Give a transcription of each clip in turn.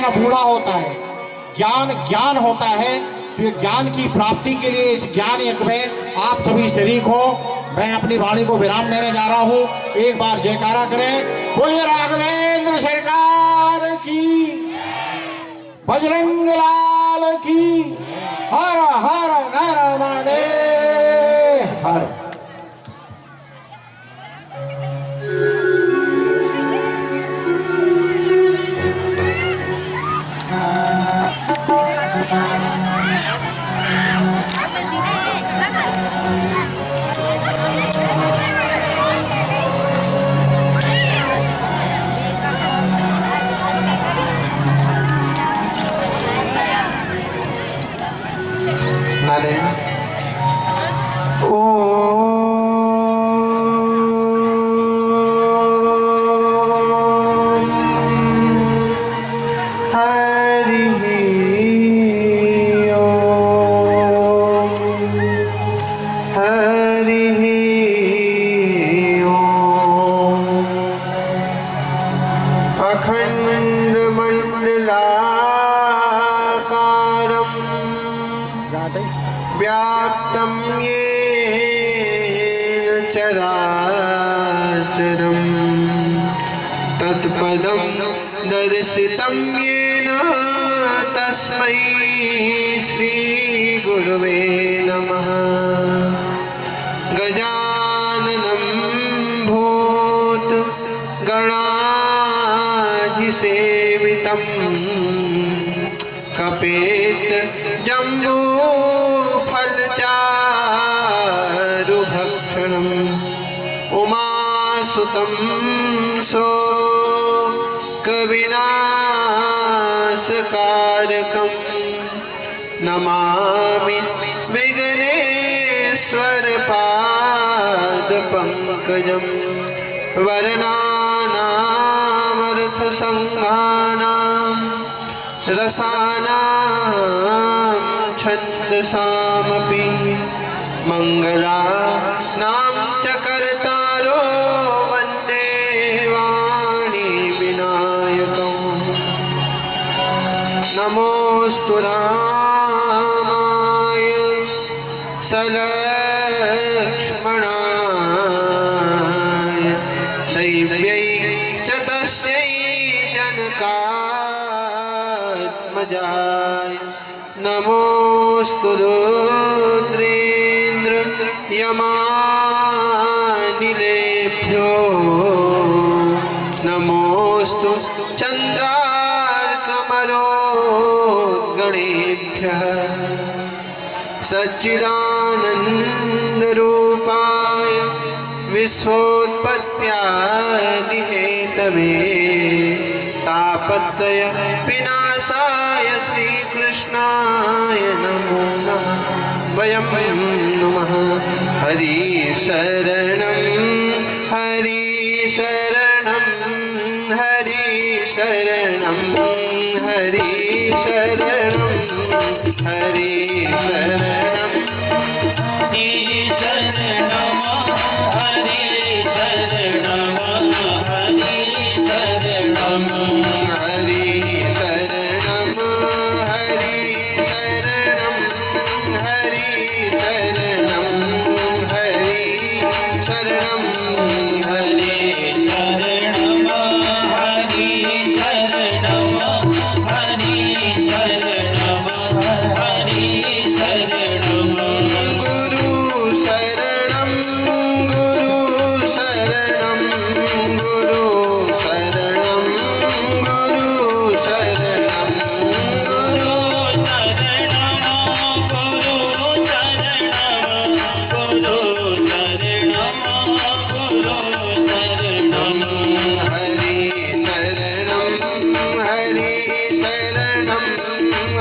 न बूढ़ा होता है। ज्ञान ज्ञान होता है। तो ये ज्ञान की प्राप्ति के लिए इस ज्ञान यज्ञ में आप सभी शरीक हो। मैं अपनी वाणी को विराम देने जा रहा हूँ। एक बार जयकारा करें। बोलिए राघवेंद्र सरकार की, बजरंग लाल की। हर हर नर महादेव हर। व्याप्तं येन चराचरं तत्पदं दर्शितं येन तस्मै श्रीगुरवे नमः। गजाननं भूतगणाधिसेवितं कपेत जम्बूफलचारुभक्षणम् उमासुतं शोकविनाशकारकं नमामि विघ्नेश्वरपादपङ्कजं। वर्णानामर्थसङ्घानां रसानां छन्दसामपि मङ्गलानां च कर्तारो वन्दे वाणी विनायकम्। नमोऽस्तु रामाय सलक्ष्मणाय दैव्यै च तस्यै जनकात्मजाय। नमोऽस्तु रुद्रेन्द्र यमानिलेभ्यो। नमोऽस्तु चन्द्रार्कमरुद्गणेभ्यः। सच्चिदानन्दरूपाय विश्वोत्पत्त्यादिहेतवे तापत्रय विनाशाय श्रीकृष्णाय नमो नमः। वयं नुमः हरि शरणं हरि शरणं हरि शरणं हरि शरणं हरि शरणं हरि शरणं हरि शरणं हरि शरणं हरि शरणं हरि शरणं हरि शरणं हरि शरणं हरि शरणं हरि शरणं हरि शरणं हरि शरणं गुरु शरणं गुरु शरणं गुरु शरणं गुरु शरणं गुरु शरणं गुरु शरणं गुरु शरणं गुरु शरणं हरि शरणं हरि शरणं हरि शरणं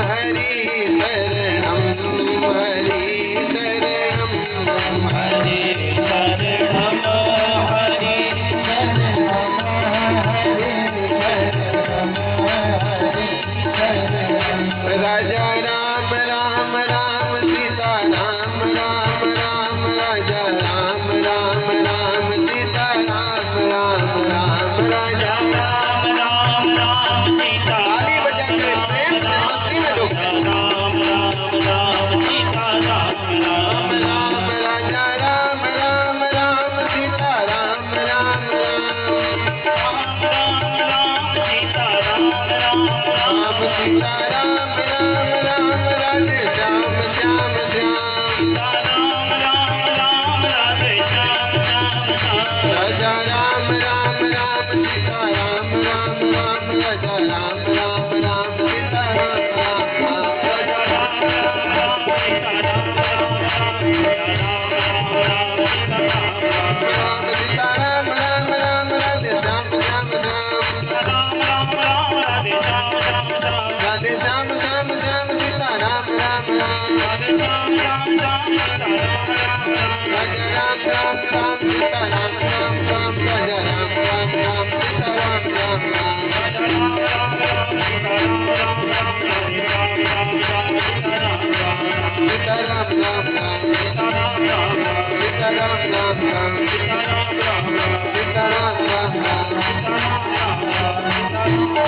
हरि शरणं हरि शरणं हरि राजा राम राम राम सीता राम राम राम राजा राम राम राम सीता राम राम राम राजा राम राम राम सीता ताली बजा करे प्रेम से मस्ती में डूब राम राम राम सीता राम राम राम राजा राम राम राम सीता राम राम राम राम सीता राम राम राम सीता राम राम राम राधे श्याम श्याम श्याम राम राम राम राधे श्याम श्याम श्याम राजा राम राम राम सीता राम राम राम राजा राम राम राम सीता राम राम राम राजा राम सीता राम राम राम राधे श्याम श्याम श्याम राम राम राधे श्याम श्याम श्याम राधे श्याम श्याम श्याम सीता राम राम राम राधे श्याम श्याम श्याम राजा राम राम राम सीता राम राम राम राजा राम राम राम सीता राम राम राम सीता राम राम राम सीता राम राम राम सीता राम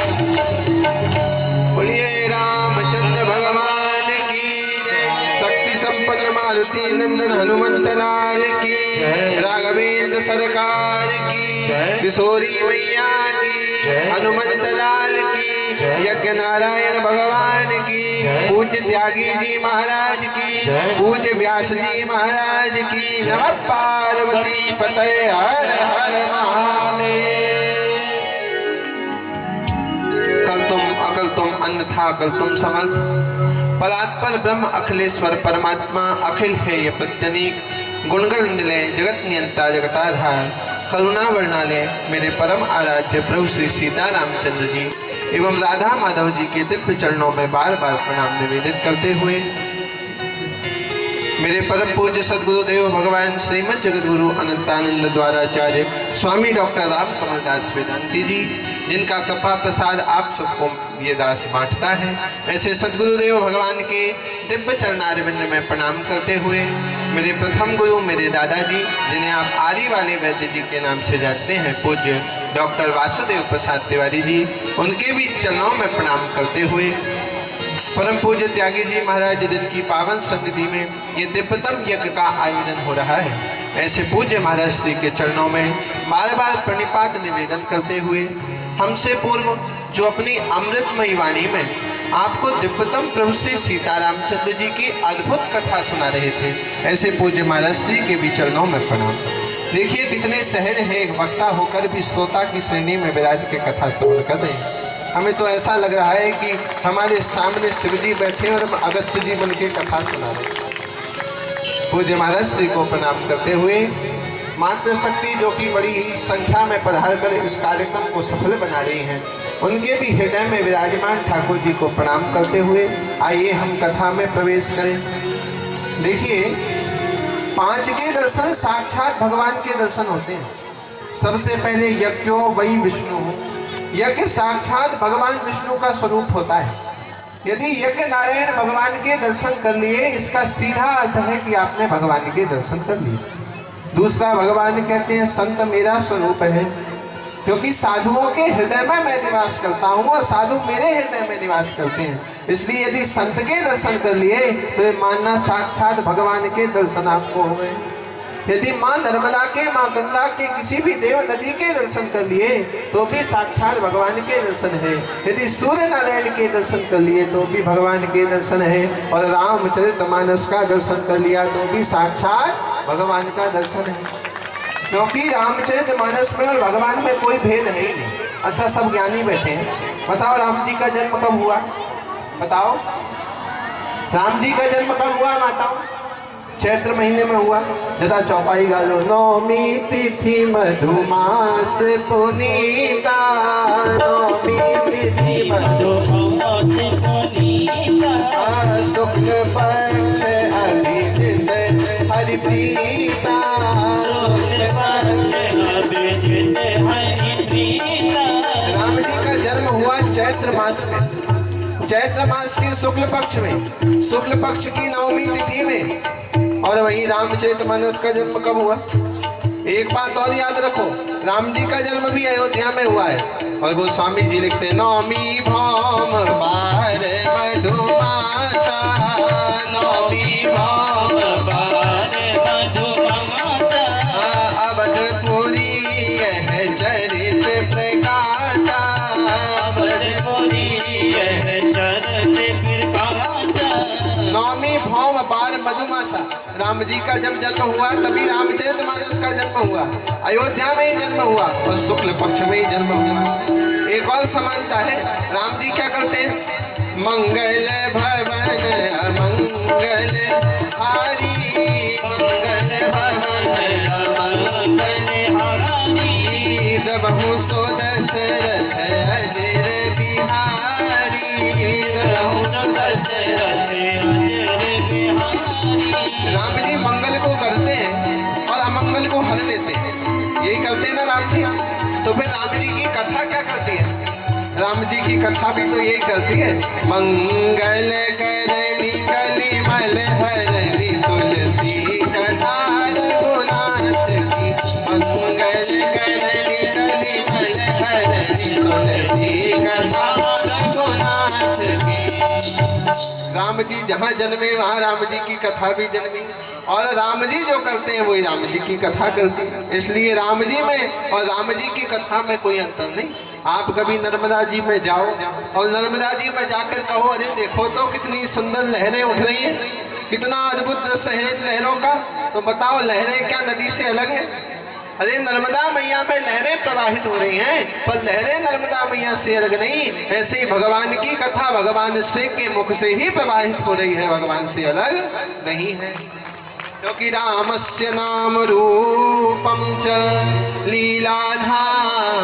राम राम बोलिए रामचंद्र भगवान की जय शक्ति संपन्न मारुति नंदन हनुमंत लाल की राघवेंद्र सरकार की किशोरी मैया की हनुमंत लाल की यज्ञ नारायण भगवान की पूज्य त्यागी जी महाराज की पूज्य व्यास जी महाराज की नमः पार्वती पते हर हर महादेव। कल तुम अकल तुम अन्यथा अकल तुम समर्थ परात्पर ब्रह्म अखिलेश्वर परमात्मा अखिल है ये प्रत्यनीक गुणगण निलय जगत नियंता जगताधार करुणा वर्णालय मेरे परम आराध्य प्रभु श्री सीता रामचंद्र जी एवं राधा माधव जी के दिव्य चरणों में बार बार प्रणाम निवेदित करते हुए मेरे परम पूज्य सदगुरुदेव भगवान श्रीमद जगतगुरु अनंतानंद द्वाराचार्य स्वामी डॉक्टर राम कमलदास वेदांती जी जिनका कृपा प्रसाद आप सबको ये दास बांटता है, ऐसे सदगुरुदेव भगवान के दिव्य चरणारविंद में प्रणाम करते हुए मेरे प्रथम गुरु मेरे दादाजी जिन्हें आप आरी वाले वैद्य जी के नाम से जानते हैं पूज्य डॉक्टर वासुदेव प्रसाद तिवारी जी, उनके भी चरणों में प्रणाम करते हुए परम पूज्य त्यागी जी महाराज जिनकी पावन सन्निधि में ये दिव्यतम यज्ञ का आयोजन हो रहा है, ऐसे पूज्य महाराज श्री के चरणों में बार बार प्रणिपात निवेदन करते हुए हमसे पूर्व जो अपनी अमृतमयी वाणी में आपको दिव्यतम प्रभु श्री सीता रामचंद्र जी की अद्भुत कथा सुना रहे थे, ऐसे पूज्य महाराज श्री के भी चरणों में प्रणाम। देखिए कितने सहज है एक वक्ता होकर भी श्रोता की श्रेणी में विराज के कथा श्रवण कर रहे हैं। हमें तो ऐसा लग रहा है कि हमारे सामने शिव जी बैठे और हम अगस्त जी बन के कथा सुना रहे। पूज्य महाराज श्री को प्रणाम करते हुए मातृ शक्ति जो कि बड़ी ही संख्या में पधार कर इस कार्यक्रम को सफल बना रही हैं, उनके भी हृदय में विराजमान ठाकुर जी को प्रणाम करते हुए आइए हम कथा में प्रवेश करें। देखिए 5 के दर्शन साक्षात भगवान के दर्शन होते हैं। सबसे पहले यज्ञो वही विष्णु हो, यज्ञ साक्षात भगवान विष्णु का स्वरूप होता है। यदि यज्ञ नारायण भगवान के दर्शन कर लिए, इसका सीधा अर्थ है कि आपने भगवान के दर्शन कर लिए। दूसरा भगवान कहते हैं संत मेरा स्वरूप है, क्योंकि साधुओं के हृदय में मैं निवास करता हूँ और साधु मेरे हृदय में निवास करते हैं। इसलिए यदि संत के दर्शन कर लिए तो ये मानना साक्षात भगवान के दर्शन आपको हो गए। यदि माँ नर्मदा के, माँ गंगा के, किसी भी देव नदी के दर्शन कर लिए तो भी साक्षात भगवान के दर्शन है। यदि सूर्य नारायण के दर्शन कर लिए तो भी भगवान के दर्शन है, और रामचरितमानस का दर्शन कर लिया तो भी साक्षात भगवान का दर्शन है। क्योंकि रामचरितमानस में और भगवान में कोई भेद है ही नहीं। अच्छा सब ज्ञानी बैठे हैं, बताओ राम जी का जन्म कब हुआ? बताओ राम जी का जन्म कब हुआ माताओं? चैत्र महीने में हुआ। जरा चौपाई गा लो। नौमी तिथि मधुमास पुनीता, नौमी तिथि मधुमास पुनीता, शुक्ल पक्ष अभिजित हरिप्रीता, शुक्ल पक्ष अभिजित हरिप्रीता। राम जी का जन्म हुआ चैत्र मास में, चैत्र मास के शुक्ल पक्ष में, शुक्ल पक्ष की नौमी तिथि में। और वही रामचरितमानस का जन्म कब हुआ? एक बात और याद रखो, राम जी का जन्म भी अयोध्या में हुआ है और गोस्वामी जी लिखते हैं नौमी भौम बार मधुमासा, नौमी भौम बार मधुमासा, अवधपुरी यह चरित प्रकाशा, अवधपुरी यह चरित प्रकाशा। नौमी भौम बार मधुमासा, राम जी का जब जन्म हुआ तभी रामचरितमानस का जन्म हुआ, अयोध्या में ही जन्म हुआ और शुक्ल पक्ष में ही जन्म हुआ। एक और समानता है, राम जी क्या करते हैं, मंगल भवन अमंगल हारी, मंगल भवन अमंगल हारी, दबहु सो दशरथ अजर बिहारी, दबहु सो दशरथ। राम जी मंगल को करते हैं और अमंगल को हर लेते हैं, यही करते हैं ना राम जी। तो फिर राम जी की कथा क्या करती है, राम जी की कथा भी तो यही करती है, मंगल करनी कली मल हरनी तुलसी कथा रघुनाथ की, मंगल करनी कली मल हरनी तुलसी कथा रघुनाथ की। राम जी जहाँ जन्मे वहाँ राम जी की कथा भी जन्मी, और राम जी जो करते हैं वही राम जी की कथा करते हैं। इसलिए राम जी में और राम जी की कथा में कोई अंतर नहीं। आप कभी नर्मदा जी में जाओ और नर्मदा जी में जाकर कहो अरे देखो तो कितनी सुंदर लहरें उठ रही हैं, कितना अद्भुत दृश्य है इन लहरों का, तो बताओ लहरें क्या नदी से अलग है? अरे नर्मदा मैया में लहरें प्रवाहित हो रही हैं, पर लहरें नर्मदा मैया से अलग नहीं। ऐसे ही भगवान की कथा भगवान से के मुख से ही प्रवाहित हो रही है, भगवान से अलग नहीं है। क्योंकि रामस्य नाम रूपम च लीलाधाम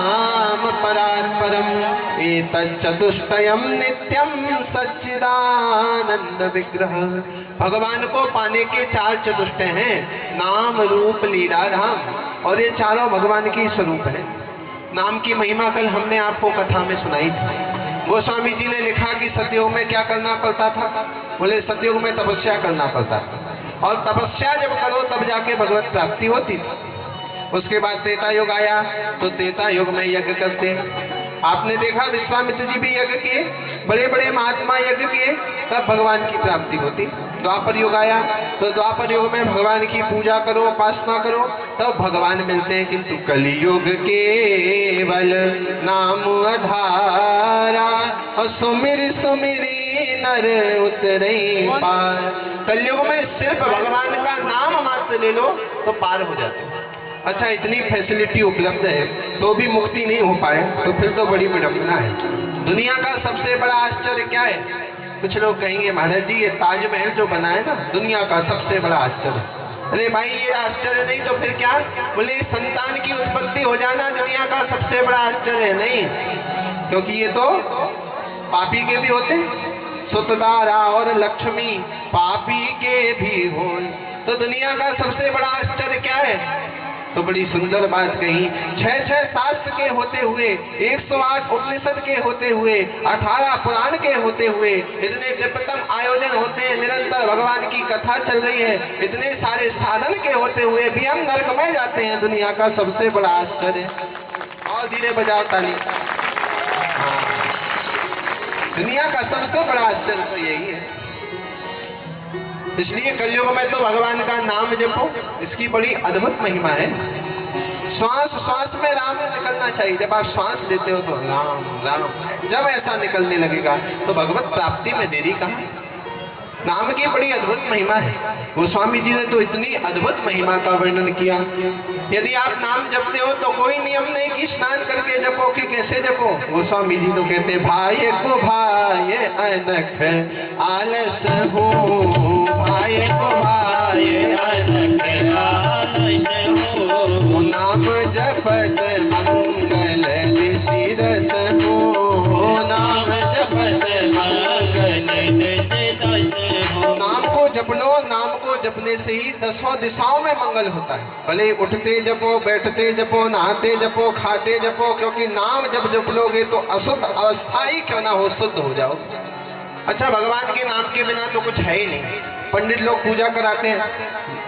परात्परम एतच्चतुष्टयम् नित्यम सच्चिदानंद विग्रह। भगवान को पाने के चार चतुष्टय हैं, नाम रूप लीलाधाम, और ये चारों भगवान की स्वरूप है। नाम की महिमा कल हमने आपको कथा में सुनाई थी। गोस्वामी जी ने लिखा कि सतयुग में क्या करना पड़ता था, बोले सतयुग में तपस्या करना पड़ता था, और तपस्या जब करो तब जाके भगवत प्राप्ति होती थी। उसके बाद त्रेता युग आया तो त्रेता युग में यज्ञ करते हैं। आपने देखा विश्वामित्र जी भी यज्ञ किए, बड़े बड़े महात्मा यज्ञ किए, तब भगवान की प्राप्ति होती। द्वापर युग आया तो द्वापर युग में भगवान की पूजा करो, उपासना करो, तब भगवान मिलते हैं। किंतु कलियुग केवल नाम आधारा और सुमिर सुमिरी नर उतरे पार। कलयुग में सिर्फ भगवान का नाम मात्र ले लो तो पार हो जाते हो। अच्छा, इतनी फैसिलिटी उपलब्ध है तो भी मुक्ति नहीं हो पाए तो फिर तो बड़ी विडंबना है। दुनिया का सबसे बड़ा आश्चर्य क्या है? कुछ लोग कहेंगे महाराज जी ये ताजमहल जो बना है ना दुनिया का सबसे बड़ा आश्चर्य। अरे भाई ये आश्चर्य नहीं तो फिर क्या? बोले संतान की उत्पत्ति हो जाना दुनिया का सबसे बड़ा आश्चर्य है। नहीं, क्योंकि ये तो पापी के भी होते, सुतदारा और लक्ष्मी पापी के भी हो। तो दुनिया का सबसे बड़ा आश्चर्य क्या है? तो बड़ी सुंदर बात कही, 6 शास्त्र के होते हुए, 108 उपनिषद के होते हुए, 18 पुराण के होते हुए, इतने दिव्यतम आयोजन होते हैं, निरंतर भगवान की कथा चल रही है, इतने सारे साधन के होते हुए भी हम नरक में जाते हैं। दुनिया का सबसे बड़ा आश्चर्य। और धीरे बजाओ ताली। हाँ, दुनिया का सबसे बड़ा आश्चर्य तो यही है। इसलिए कलयुग में तो भगवान का नाम जपो, इसकी बड़ी अद्भुत महिमा है। श्वास श्वास में राम निकलना चाहिए। जब आप श्वास लेते हो तो राम राम, जब ऐसा निकलने लगेगा तो भगवत प्राप्ति में देरी कहाँ? नाम की बड़ी अद्भुत महिमा है। गोस्वामी जी ने तो इतनी अद्भुत महिमा का वर्णन किया। यदि आप नाम जपते हो तो कोई नियम नहीं कि स्नान करके जपो कि कैसे जपो। गोस्वामी जी तो कहते हैं भाई को भाई अनख आलस हो, भाई को भाई अनख आलस हो, नाम जपत मंगल सिरस हो, नाम जपत मंगल सिरस हो। नाम को जप लो, नाम को जपने से ही 10 दिशाओं में मंगल होता है। भले उठते जपो, बैठते जपो, नहाते जपो, खाते जपो, क्योंकि नाम जब जप लोगे तो अशुद्ध अवस्था ही क्यों ना हो, शुद्ध हो जाओ। अच्छा, भगवान के नाम के बिना तो कुछ है ही नहीं। पंडित लोग पूजा कराते हैं,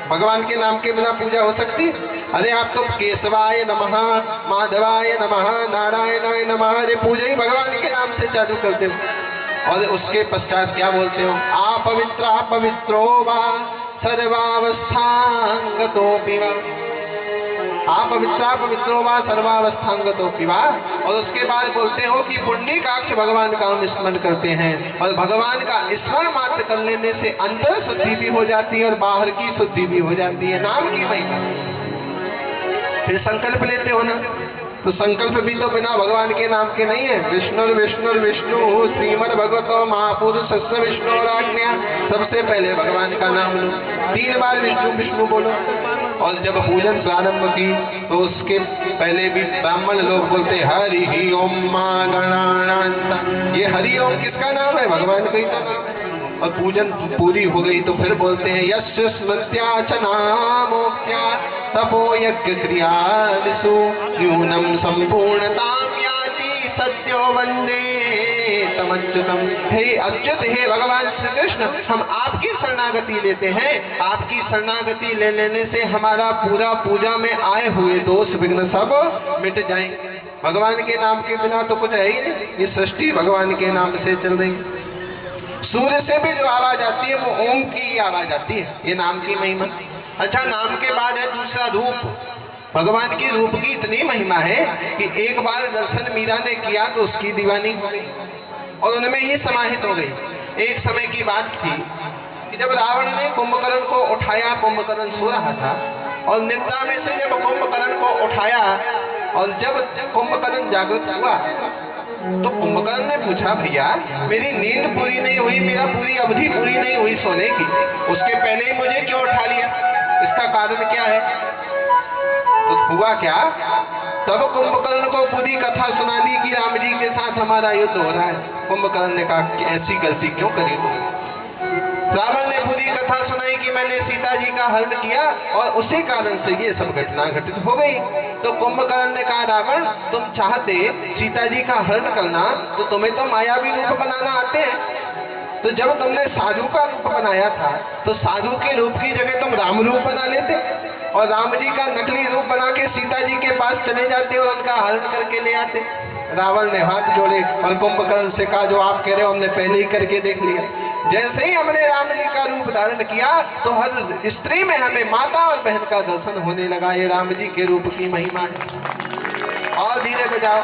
भगवान के नाम के बिना पूजा हो सकती है? अरे आप तो केशवाय नमः, माधवाय नमः, नारायणाय नमः, अरे पूजा ही भगवान के नाम से चालू करते हो। और उसके पश्चात क्या बोलते हो? पवित्रो वा सर्वावस्थांगतोऽपि वा, पवित्रो वा सर्वावस्थांगतोऽपि वा। और उसके बाद बोलते हो कि पुण्यकाक्ष भगवान का हम स्मरण करते हैं, और भगवान का स्मरण मात्र कर लेने से अंतर शुद्धि भी हो जाती है और बाहर की शुद्धि भी हो जाती है। नाम की महिमा। फिर संकल्प लेते हो ना, तो संकल्प भी तो बिना भगवान के नाम के नहीं है। विष्णु श्रीमद् भगवतो महापुरुष विष्णुराज्ञा। सबसे पहले भगवान का नाम लो, 3 बार विष्णु विष्णु बोलो। और जब पूजन प्रारंभ की तो उसके पहले भी ब्राह्मण लोग बोलते हरि ओम मां गणानान्ता। ये हरि ओम किसका नाम है? भगवान का ही तो नाम है। और पूजन पूरी हो गई तो फिर बोलते हैं यस्य स्मृत्या च नामोक्त्या तपो यज्ञ क्रियादिषु न्यूनम संपूर्णतां याति सत्यो वंदे तमच्युतम। हे अच्युत, हे भगवान श्री कृष्ण, हम आपकी शरणागति लेते हैं। आपकी शरणागति ले लेने से हमारा पूरा पूजा में आए हुए दोष विघ्न सब मिट जाएंगे। भगवान के नाम के बिना तो कुछ है ही नहीं। ये सृष्टि भगवान के नाम से चल रही है। सूर्य से भी जो आवाज आती है वो ओम की आवाज आती है। ये नाम की महिमा। अच्छा, नाम के बाद है दूसरा रूप। भगवान के रूप की इतनी महिमा है कि एक बार दर्शन मीरा ने किया तो उसकी दीवानी हो गई और उनमें ही समाहित हो गई। एक समय की बात थी कि जब रावण ने कुंभकर्ण को उठाया, कुंभकर्ण सो रहा था, और निद्रा में से जब कुंभकर्ण को उठाया और जब कुंभकर्ण जागृत हुआ तो कुंभकर्ण ने पूछा, भैया मेरी नींद पूरी नहीं हुई, मेरा पूरी अवधि पूरी नहीं हुई सोने की, उसके पहले ही मुझे क्यों उठा लिया? इसका कारण क्या है? तो हुआ क्या, तब कुंभकर्ण को पूरी कथा सुना दी कि राम जी के साथ हमारा युद्ध हो रहा है। कुंभकर्ण ने कहा कि ऐसी गलती क्यों करी? रावण ने पूरी कथा सुनाई कि मैंने सीता जी का हरण किया और उसी कारण से ये सब घटना घटित हो गई। तो कुंभकर्ण ने कहा, रावण तुम चाहते सीता जी का हरण करना तो तुम्हें तो मायावी रूप बनाना आते हैं। तो जब तुमने साधु का रूप बनाया था तो साधु के रूप की जगह तुम राम रूप बना लेते और राम जी का नकली रूप बना के सीता जी के पास चले जाते और उनका हरण करके ले आते। रावण ने हाथ जोड़े और कुंभकर्ण से कहा, जो आप कह रहे हो हमने पहले ही करके देख लिया। जैसे ही हमने राम जी का रूप धारण किया तो हर स्त्री में हमें माता और बहन का दर्शन होने लगा। ये राम जी के रूप की महिमा है। और धीरे बजाओ,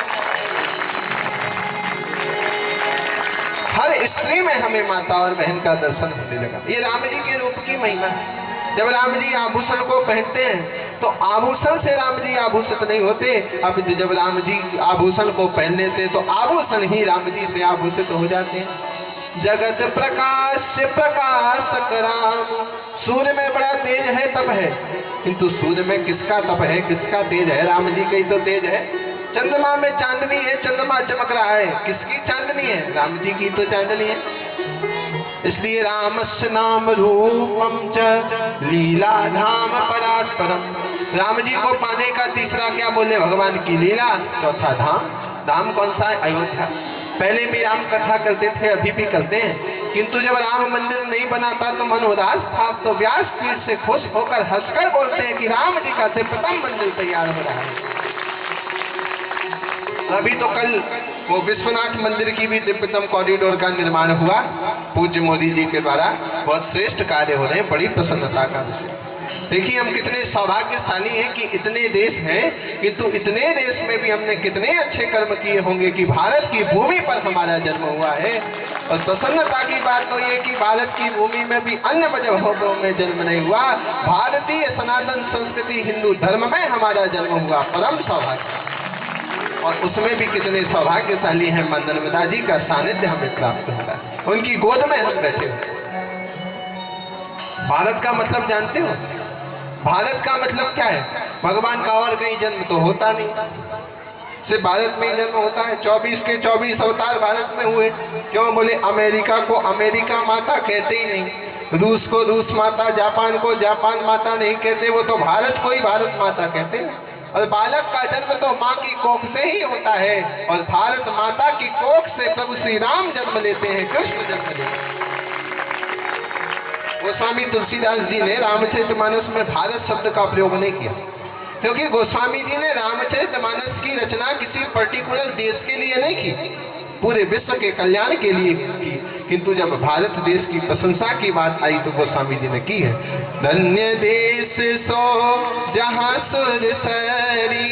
हर स्त्री में हमें माता और बहन का दर्शन होने लगा। ये राम जी के रूप की महिमा है। जब राम जी आभूषण को पहनते हैं तो आभूषण से राम जी आभूषित नहीं होते। अब जब राम जी आभूषण को पहन लेते तो आभूषण ही राम जी से आभूषित हो जाते हैं। जगत प्रकाश प्रकाशक राम। सूर्य में बड़ा तेज है, तप है, किंतु सूर्य में किसका तप है, किसका तेज है? राम जी का ही तो तेज है। चंद्रमा में चांदनी है, चंद्रमा चमक रहा है, किसकी चांदनी है? राम जी की तो चांदनी है। इसलिए रामस्य नाम रूपम च लीला धाम परात्परम। राम जी को पाने का तीसरा क्या बोले? भगवान की लीला। चौथा धाम। धाम कौन सा है? अयोध्या। पहले भी राम कथा करते थे, अभी भी करते हैं, किंतु जब राम मंदिर नहीं बनाता तो मन उदास था। तो व्यासपीठ से खुश होकर हंसकर बोलते हैं कि राम जी का प्रथम मंदिर तैयार हो रहा है। अभी तो कल वो विश्वनाथ मंदिर की भी दिव्यतम कॉरिडोर का निर्माण हुआ पूज्य मोदी जी के द्वारा। बहुत श्रेष्ठ कार्य हो रहे हैं, बड़ी प्रसन्नता का विषय। देखिए हम कितने सौभाग्यशाली हैं कि इतने देश हैं, किंतु इतने देश में भी हमने कितने अच्छे कर्म किए होंगे कि भारत की भूमि पर हमारा जन्म हुआ है। और प्रसन्नता की बात तो ये कि भारत की भूमि में भी अन्य मजहबों में जन्म नहीं हुआ, भारतीय सनातन संस्कृति हिंदू धर्म में हमारा जन्म हुआ। परम सौभाग्य। और उसमें भी कितने सौभाग्यशाली हैं, मां नर्मदा जी का सानिध्य हमें प्राप्त होगा, उनकी गोद में हम बैठे हो। भारत का मतलब जानते हो? भारत का मतलब क्या है? भगवान का और कहीं जन्म तो होता नहीं, सिर्फ भारत में ही जन्म होता है। 24 के 24 अवतार भारत में हुए। क्यों? बोले अमेरिका को अमेरिका माता कहते ही नहीं, रूस को रूस माता, जापान को जापान माता नहीं कहते, वो तो भारत को ही भारत माता कहते हैं। और बालक का जन्म तो माँ की कोख से ही होता है, और भारत माता की कोख से प्रभु श्री राम जन्म लेते हैं, कृष्ण जन्म लेते हैं। वो स्वामी तुलसीदास जी ने रामचरितमानस में भारत शब्द का प्रयोग नहीं किया, क्योंकि गोस्वामी जी ने रामचरितमानस की रचना किसी पर्टिकुलर देश के लिए नहीं की, पूरे विश्व के कल्याण के लिए की। किंतु जब भारत देश की प्रशंसा की बात आई तो गोस्वामी जी ने की है। धन्य देश सो जहाँ सुर सरी,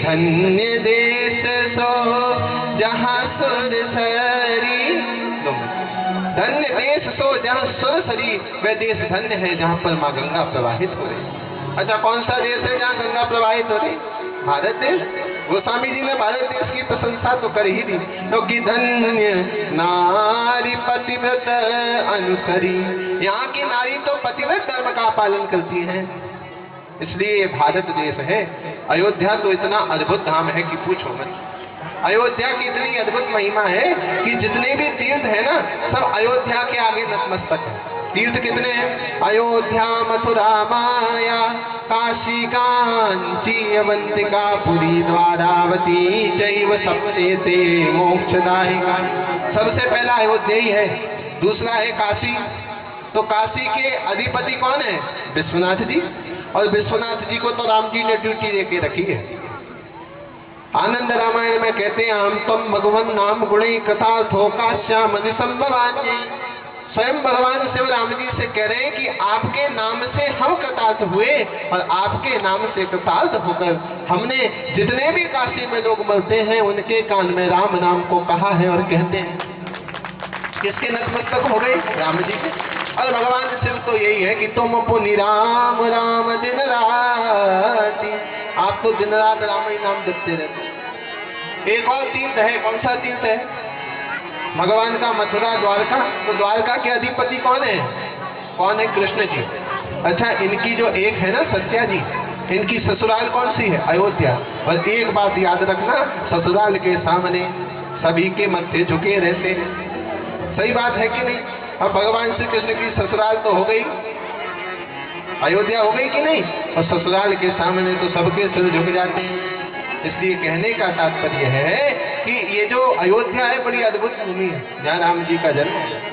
धन्य देश सो जहाँ सुर सरी। धन्य देश सो जहाँ सुर सरी, वह देश धन्य है जहाँ पर माँ गंगा प्रवाहित हो रही। अच्छा, कौन सा देश है जहाँ गंगा प्रवाहित हो रही? भारत देश। गोस्वामी जी ने भारत देश की प्रशंसा तो कर ही दी, क्योंकि धन्य नारी पतिव्रत अनुसरी, यहाँ की नारी तो पतिव्रत धर्म का पालन करती है, इसलिए ये भारत देश है। अयोध्या तो इतना अद्भुत धाम है कि पूछो मत। अयोध्या की इतनी अद्भुत महिमा है कि जितने भी तीर्थ है ना, सब अयोध्या के आगे नतमस्तक है। तीर्थ कितने हैं? अयोध्या, मथुरा, माया, काशी, कांची, अवंतिका, पुरी, द्वारावती चैव सप्तेते मोक्षदायिका। सबसे पहला अयोध्या ही है, दूसरा है काशी। तो काशी के अधिपति कौन है? विश्वनाथ जी। और विश्वनाथ जी को तो राम जी ने ड्यूटी देके रखी है। आनंद रामायण में कहते हैं, हम तुम भगवान नाम गुणे कथा थोका श्याम निसंभवान्य। स्वयं भगवान शिव राम जी से कह रहे हैं कि आपके नाम से हम कृतार्थ हुए, और आपके नाम से कृतार्थ होकर हमने जितने भी काशी में लोग मरते हैं उनके कान में राम नाम को कहा है और कहते हैं। किसके नतमस्तक हो गए? राम जी के। और भगवान शिव तो यही है कि तुम पुनि राम राम दिन राति, आप तो दिन रात राम ही नाम जपते रहते हो। एक और तीर्थ है, कौन सा तीर्थ है? भगवान का मथुरा, द्वारका। तो द्वारका के अधिपति कौन है? कौन है? कृष्ण जी। अच्छा, इनकी जो एक है ना सत्या जी, इनकी ससुराल कौन सी है? अयोध्या। और एक बात याद रखना, ससुराल के सामने सभी के मत्थे झुके रहते हैं। सही बात है कि नहीं? अब भगवान श्री कृष्ण की ससुराल तो हो गई, अयोध्या हो गई कि नहीं? और ससुराल के सामने तो सबके सिर झुक जाते हैं। इसलिए कहने का तात्पर्य है कि ये जो अयोध्या है बड़ी अद्भुत भूमि है जहाँ राम जी का जन्म है।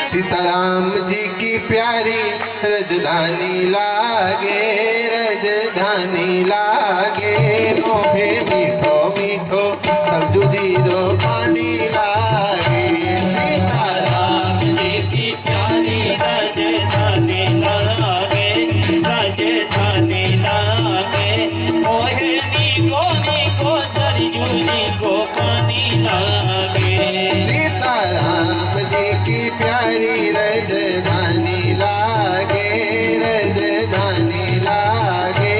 सीताराम जी की प्यारी रजधानी लागे, रजधानी लागे, मोहे मीठो मीठो सब्जुदी दो पानी लागे। सीताराम जी की प्यारी रजधानी लागे, रजधानी लागे, मोहे नीको नीको सरजूनी को पानी लागे। सीताराम जी की प्यारी रजधानी लागे, रजधानी लागे,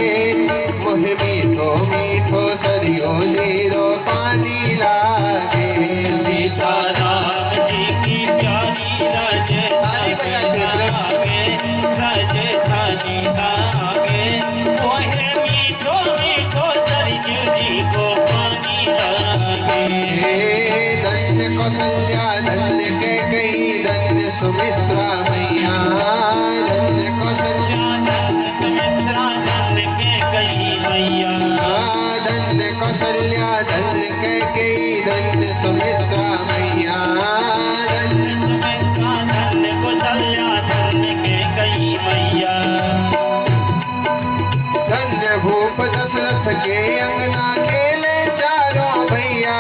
मोहे मीठो मीठो सरियो नीरो पानी लागे। सीताराम जी की प्यारी रजधानी लागे, रजधानी लागे, मोहे मीठो मीठो सरजूनी को पानी लागे। धन्य कौशल्या धन्य कैकेयी धन्य सुमित्रा मैया, धन्य कौशल्या सुमित्रा धन्य कैकेयी मैया, धन्य कौशल्या धन्य कैकेयी धन्य सुमित्रा मैया, धन्य सुमित्रा धन्य कौशल्या धन्य कैकेयी मैया। धन्य भूप दशरथ के अंगना खेले चारों भैया,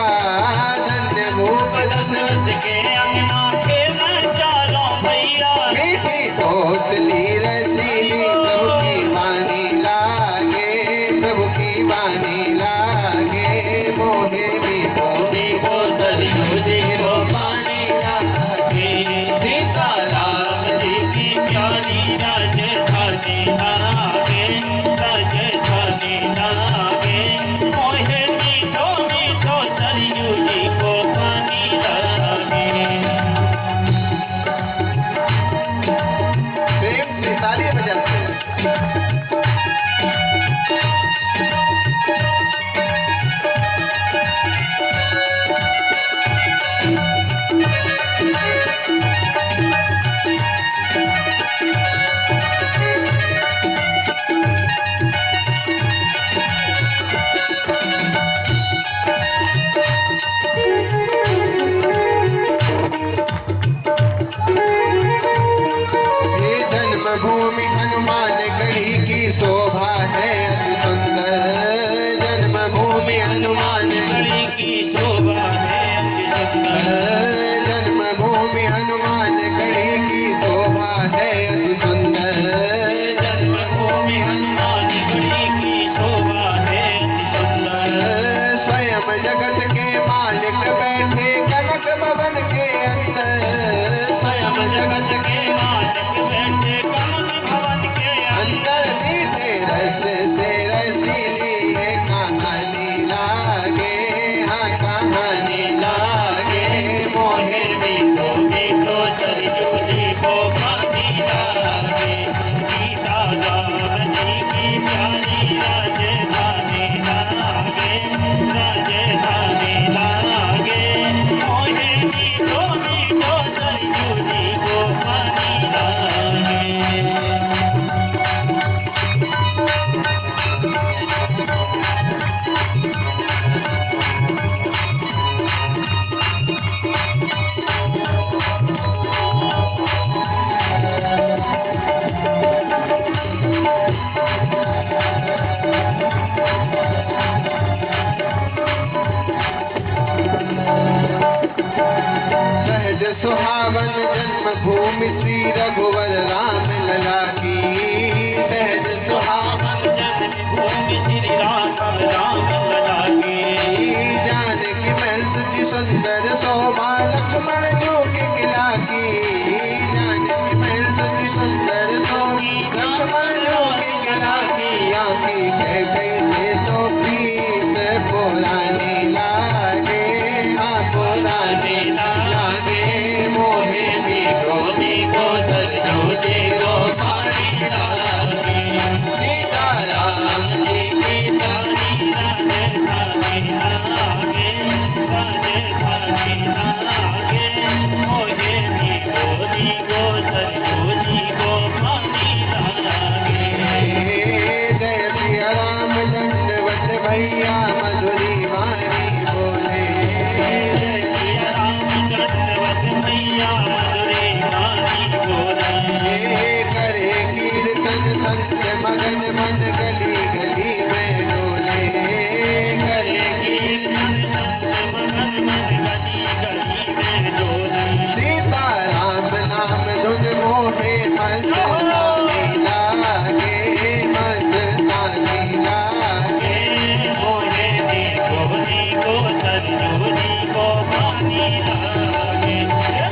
धन्य भूप दशरथ के अंगना खेले चारों भैया। मीठी कोतली रसीली प्रभु की वाणी लागे, प्रभु की वाणी लागे, मोहे मीठो मीठो सरजूनी को पानी लागे। सीताराम जी की प्यारी रजधानी लागे, रजधानी लागे, मोहे मीठो मीठो सरजूनी को पानी लागे। प्रेम से ताली सहज सुहावन जन्मभूमि श्री रघुवर राम लला की। सहज सुहावन जन्मभूमि श्री राम लला की। जानकी महल सजी सुंदर शोभा लक्ष्मण जो के किला की। जानकी महल सजी सुंदर शोभा लक्ष्मण जो के किला की। आँखी कैसे तो प्रीत पुरानी लागे, हाँ पुरानी लागे। मोहे देखो देखो सरजो देखो भारी लागे। सीताराम जी की भारी लागे, भारी लागे। मोहे देखो देखो सरजो देखो भारी लागे। जय सिया राम दंडवत भैया मधुरी वाणी बोले। जय सिया राम दंडवत भैया मधुरे वाणी बोले। करे कीर्तन संत मगन मन गली गली में डोले। करे कीर्तन संत मगन मन गली गली में डोले। सीताराम नाम धुन मोहे मस्तानी लागे, मस्तानी लागे। मोहे देखो देखो सरजो देखो भारी लागे।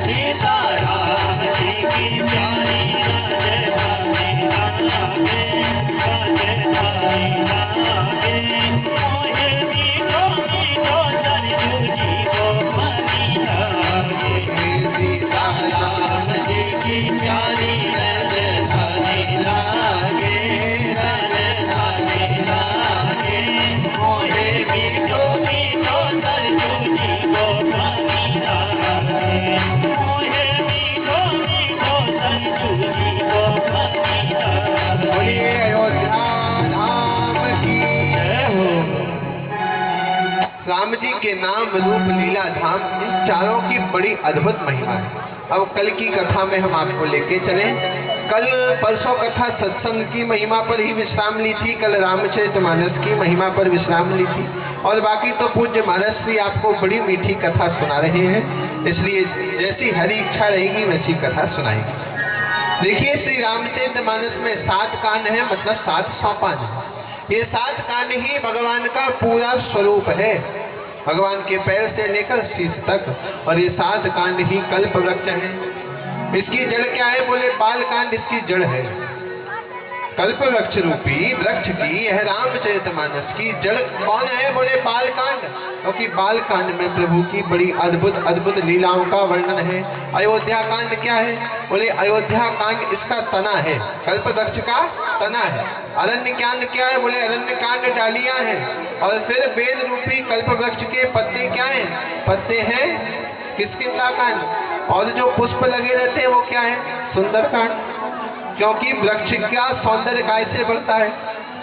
सीताराम जी की प्यारी राजे भारी लागे, राजे भारी लागे। मोहे देखो देखो सरजो देखो भारी लागे। सीताराम जी की प्यारी राजधानी लागे, राजधानी लागे। मोहे देखो देखो सरजो देखो भारी लागे। मोहे देखो देखो सरजो देखो भारी लागे। बोलिए अयोध्या धाम की जय हो। राम जी के नाम रूप लीला धाम इन चारों की बड़ी अद्भुत महिमा है। अब कल की कथा में हम आपको लेके चले। कल परसों कथा सत्संग की महिमा पर ही विश्राम ली थी, कल रामचरितमानस की महिमा पर विश्राम ली थी, और बाकी तो पूज्य महाराज श्री आपको बड़ी मीठी कथा सुना रहे हैं, इसलिए जैसी हरी इच्छा रहेगी वैसी कथा सुनाएंगे। देखिए श्री रामचरितमानस में 7 कांड है, मतलब 7 सोपान है। ये 7 कांड ही भगवान का पूरा स्वरूप है, भगवान के पैर से लेकर शीश तक, और ये 7 कांड ही कल्प वृक्ष है। इसकी जड़ क्या है? बोले बाल कांड इसकी जड़ है। कल्प वृक्ष रूपी वृक्ष की यह रामचरितमानस की जड़ कौन है? बोले बाल कांड, क्योंकि बाल कांड में प्रभु की बड़ी अद्भुत अद्भुत लीलाओं का वर्णन है। अयोध्या कांड क्या है? बोले अयोध्या कांड इसका तना है, कल्प वृक्ष का तना है। अरण्य कांड क्या है? बोले अरण्य कांड डालियां हैं। और फिर वेद रूपी कल्प वृक्ष के पत्ते क्या हैं? पत्ते हैं किष्किंधा कांड। और जो पुष्प लगे रहते हैं वो क्या है? सुंदर कांड, क्योंकि वृक्ष का सौंदर्य कैसे बढ़ता है?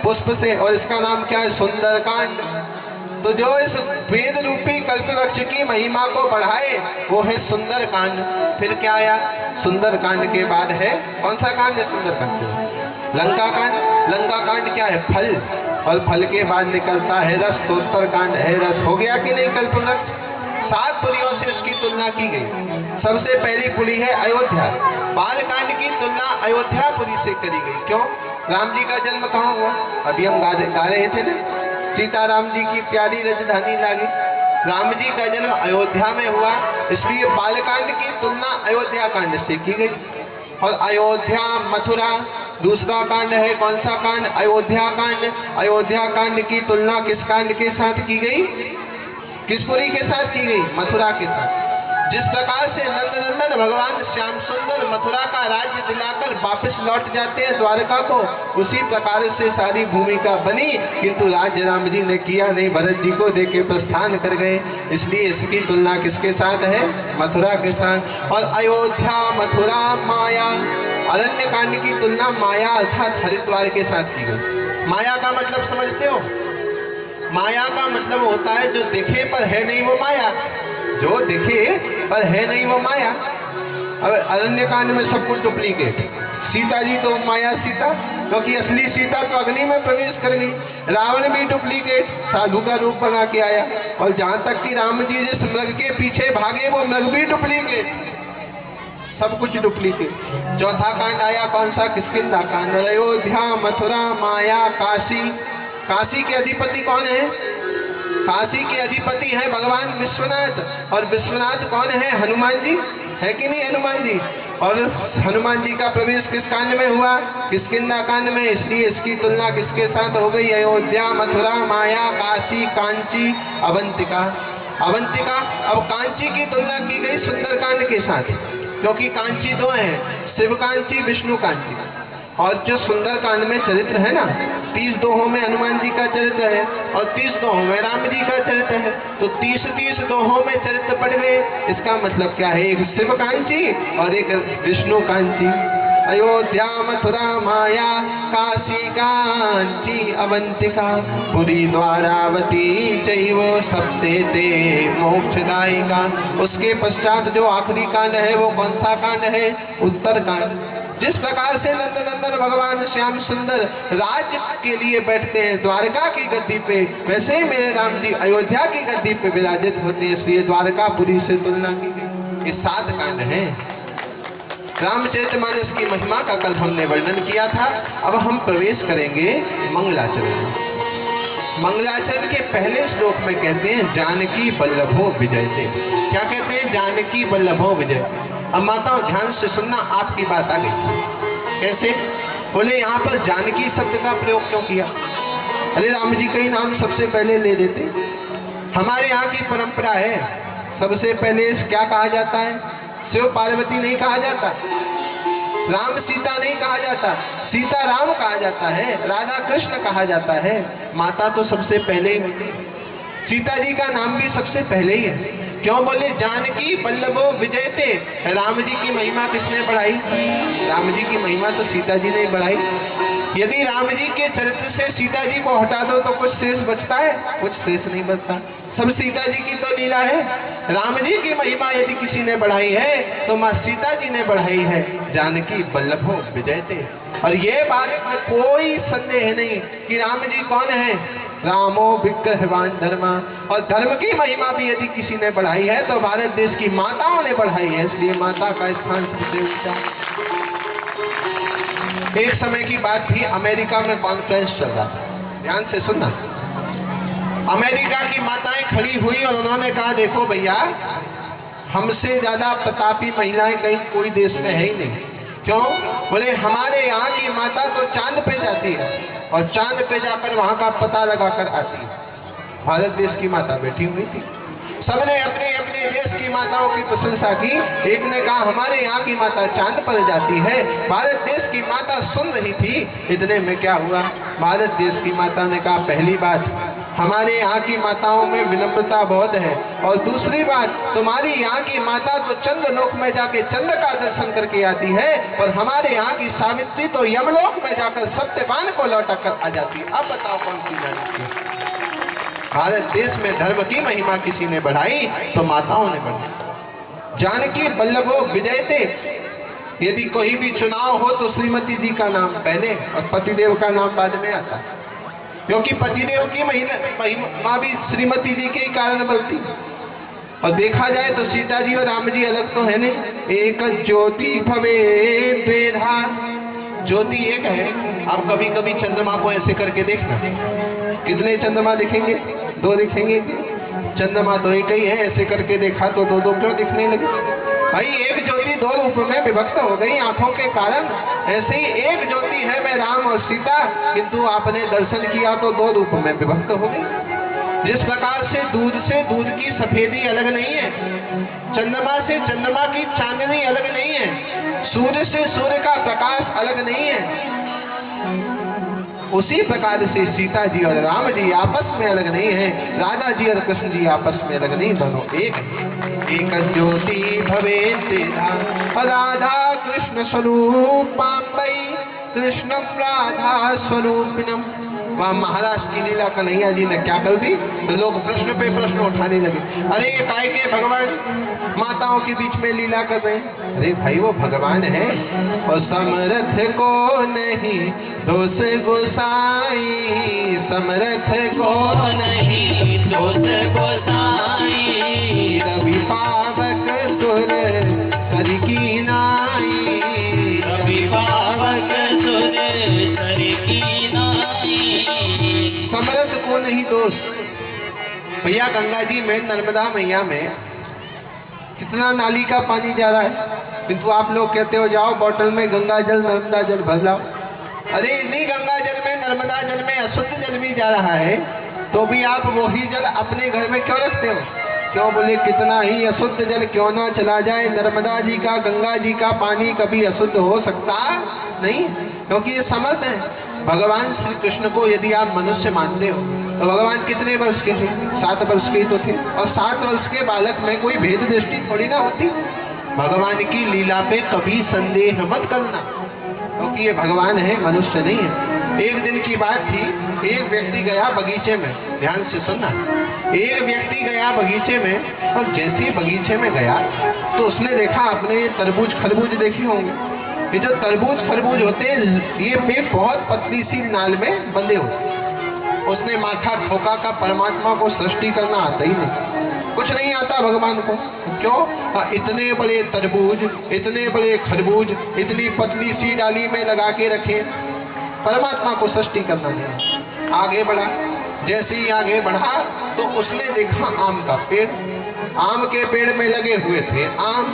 पुष्प से, और इसका नाम क्या है? सुंदर कांड। तो जो इस वेद रूपी कल्प वृक्ष की महिमा को बढ़ाए वो है सुंदर कांड। फिर क्या आया? सुंदर कांड के बाद है कौन सा कांड है? सुंदर कांड लंका कांड। लंका कांड क्या है? फल, और फल के बाद निकलता है रस, तो उत्तर कांड है रस। हो गया कि नहीं कल्प वृक्ष? 7 पुलियों से उसकी तुलना की गई। सबसे पहली पुली है अयोध्या। बाल कांड की तुलना अयोध्यापुरी से करी गई। क्यों? राम जी का जन्म कहाँ हुआ? अभी हम गा रहे थे ना, सीताराम जी की प्यारी राजधानी लागी। राम जी का जन्म अयोध्या में हुआ, इसलिए बालकांड की तुलना अयोध्या कांड से की गई। और अयोध्या मथुरा दूसरा कांड है। कौन सा कांड? अयोध्या कांड। अयोध्या कांड की तुलना किस कांड के साथ की गई? किस पुरी के साथ की गई? मथुरा के साथ। जिस प्रकार से नंदनंदन भगवान श्याम सुंदर मथुरा का राज्य दिलाकर वापस लौट जाते हैं द्वारका को, उसी प्रकार से सारी भूमिका बनी, किंतु राज्य राम जी ने किया नहीं, भरत जी को देके प्रस्थान कर गए। इसलिए इसकी तुलना किसके साथ है? मथुरा के साथ। और अयोध्या मथुरा माया, अरण्य कांड की तुलना माया अर्थात हरिद्वार के साथ की गई। माया का मतलब समझते हो? माया का मतलब होता है जो दिखे पर है नहीं वो माया, जो दिखे पर है नहीं वो माया। अब अरण्य कांड में सब कुछ डुप्लीकेट। सीता जी तो माया सीता, क्योंकि असली सीता तो अग्नि में प्रवेश कर गई। रावण भी डुप्लीकेट, साधु का रूप बना के आया। और जहाँ तक कि राम जी जिस मृग के पीछे भागे वो मृग भी डुप्लीकेट। सब कुछ डुप्लीकेट। चौथा कांड आया कौन सा? किष्किंधा कांड। अयोध्या, मथुरा, माया, काशी। काशी के अधिपति कौन है? काशी के अधिपति है भगवान विश्वनाथ। और विश्वनाथ कौन है? हनुमान जी है कि नहीं? हनुमान जी। और हनुमान जी का प्रवेश किस कांड में हुआ? किष्किंधा कांड में। इसलिए इसकी तुलना किसके साथ हो गई? अयोध्या, मथुरा, माया, काशी, कांची, अवंतिका। अवंतिका। अब कांची की तुलना की गई सुंदरकांड के साथ, क्योंकि कांची दो हैं, शिव कांची, विष्णु कांची। और जो सुंदरकांड में चरित्र है ना, 30 दोहों में हनुमान जी का चरित्र है और 30 दोहों में राम जी का चरित्र है। तो 30 दोहों में चरित्र पड़ गए। इसका मतलब क्या है? एक शिव कांची और एक विष्णु कांची। अयोध्या, मथुरा, माया, काशी, कांची, अवंतिका, पुरी, द्वारावती चैव सप्तेते मोक्षदायिका। उसके पश्चात जो आखिरी कांड है वो कौन सा कांड है? उत्तर कांड। जिस प्रकार से नंदनंदन भगवान श्याम सुंदर राज्य के लिए बैठते हैं द्वारका की गद्दी पे, वैसे ही मेरे राम जी अयोध्या की गद्दी पे विराजित होते हैं। इसलिए द्वारकापुरी से तुलना की गई। ये 7 कांड हैं। रामचरितमानस की महिमा का कल हमने वर्णन किया था। अब हम प्रवेश करेंगे मंगलाचरण। मंगलाचरण के पहले श्लोक में कहते हैं जानकी बल्लभो विजयते। क्या कहते हैं? जानकी बल्लभो विजय। अब माताओं ध्यान से सुनना, आपकी बात आ गई। कैसे? बोले यहाँ पर जानकी शब्द का प्रयोग क्यों किया? अरे राम जी का ही नाम सबसे पहले ले देते। हमारे यहाँ की परंपरा है, सबसे पहले क्या कहा जाता है? शिव पार्वती नहीं कहा जाता, राम सीता नहीं कहा जाता, सीता राम कहा जाता है, राधा कृष्ण कहा जाता है। माता तो सबसे पहले ही होती है। सीता जी का नाम भी सबसे पहले ही है। क्यों? बोले जानकी बल्लभो विजयते। राम जी की महिमा किसने बढ़ाई? राम जी की महिमा तो सीता जी ने बढ़ाई। यदि राम जी के चरित्र से सीता जी को हटा दो तो कुछ शेष बचता है? कुछ शेष नहीं बचता। सब सीता जी की तो लीला है। राम जी की महिमा यदि किसी ने बढ़ाई है तो माँ सीता जी ने बढ़ाई है। जानकी बल्लभो विजयते। और ये बात में कोई संदेह नहीं कि राम जी कौन है? रामो विग्रहवान धर्मा। और धर्म की महिमा भी यदि किसी ने बढ़ाई है तो भारत देश की माताओं ने बढ़ाई है। इसलिए माता का स्थान सबसे ऊंचा। एक समय की बात थी, अमेरिका में कॉन्फ्रेंस चल रहा था। ध्यान से सुनना। अमेरिका की माताएं खड़ी हुई और उन्होंने कहा देखो भैया, हमसे ज्यादा प्रतापी महिलाएं कहीं कोई देश में है ही नहीं। क्यों? बोले हमारे यहाँ की माता तो चांद पे जाती है और चांद पे जाकर वहां का पता लगाकर आती है। भारत देश की माता बैठी हुई थी। सबने अपने अपने देश की माताओं की प्रशंसा की। एक ने कहा हमारे यहाँ की माता चांद पर जाती है। भारत देश की माता सुन रही थी। इतने में क्या हुआ? भारत देश की माता ने कहा पहली बात, हमारे यहाँ की माताओं में विनम्रता बहुत है, और दूसरी बात, तुम्हारी यहाँ की माता तो चंद्रलोक में जाके चंद्र का दर्शन करके आती है, और हमारे यहाँ की सावित्री तो यमलोक में जाकर सत्यवान को लौटा कर आ जाती है। अब बताओ कौन सी जाती? भारत देश में धर्म की महिमा किसी ने बढ़ाई तो माताओं ने बढ़ाई। जानकी बल्लभो विजयते। यदि कोई भी चुनाव हो तो श्रीमती जी का नाम पहले और पतिदेव का नाम बाद में आता है, क्योंकि पतिदेव की महिमा भी श्रीमती जी के कारण बनती। और देखा जाए तो सीता जी और राम जी अलग तो है नहीं। एक ज्योति भवे द्वेधा। ज्योति एक है। आप कभी कभी चंद्रमा को ऐसे करके देखना, कितने चंद्रमा दिखेंगे? 2 दिखेंगे। चंद्रमा तो एक ही है, ऐसे करके देखा तो 2-2 क्यों दिखने लगे? भाई एक ज्योति 2 रूप में विभक्त हो गई आंखों के कारण। ऐसे ही एक ज्योति है वह राम और सीता, किंतु आपने दर्शन किया तो 2 रूप में विभक्त हो गई। जिस प्रकार से दूध की सफेदी अलग नहीं है, चंद्रमा से चंद्रमा की चांदनी अलग नहीं है, सूर्य से सूर्य का प्रकाश अलग नहीं है, उसी प्रकार से सीता जी और राम जी आपस में अलग नहीं है, राधा जी और कृष्ण जी आपस में अलग नहीं, दोनों एक है। एक ज्योति भवेत् तेधा राधा कृष्ण स्वरूपाम्बै कृष्णम राधा स्वरूपिणम। वहाँ महाराज की लीला कन्हैया जी ने क्या कर दी? तो लोग प्रश्न पे प्रश्न उठाने लगे। अरे ये काय के भगवान माताओं के बीच में लीला कर रहे हैं? अरे भाई वो भगवान है, और समर्थ को नहीं दोष गोसाई, समर्थ को नहीं दोष गोसाई, रवि पावक सुर सर की ना निर्दोष। भैया गंगा जी में, नर्मदा मैया में कितना नाली का पानी जा रहा है, किंतु आप लोग कहते हो जाओ बोतल में गंगा जल नर्मदा जल भर लाओ। अरे इन्हीं गंगा जल में, नर्मदा जल में अशुद्ध जल भी जा रहा है, तो भी आप वही जल अपने घर में क्यों रखते हो? क्यों? बोले कितना ही अशुद्ध जल क्यों ना चला जाए, नर्मदा जी का, गंगा जी का पानी कभी अशुद्ध हो सकता नहीं, क्योंकि ये समर्थ है। भगवान श्री कृष्ण को यदि आप मनुष्य मानते हो तो भगवान कितने वर्ष के थे? 7 वर्ष के तो थे, और 7 वर्ष के बालक में कोई भेद दृष्टि थोड़ी ना होती। भगवान की लीला पे कभी संदेह मत करना, क्योंकि ये भगवान है, मनुष्य नहीं है। एक दिन की बात थी, एक व्यक्ति गया बगीचे में, ध्यान से सुनना। एक व्यक्ति गया बगीचे में, और जैसे ही बगीचे में गया तो उसने देखा, आपने ये तरबूज खरबूज देखे होंगे, ये जो तरबूज खरबूज होते हैं ये पे बहुत पतली सी नाल में बंधे होते। उसने माथा ठोका का परमात्मा को सृष्टि करना आता ही नहीं, कुछ नहीं आता भगवान को। क्यों? इतने बड़े तरबूज, इतने बड़े खरबूज इतनी पतली सी डाली में लगा के रखे, परमात्मा को सृष्टि करना नहीं। आगे बढ़ा, जैसे ही आगे बढ़ा तो उसने देखा आम का पेड़, आम के पेड़ में लगे हुए थे आम,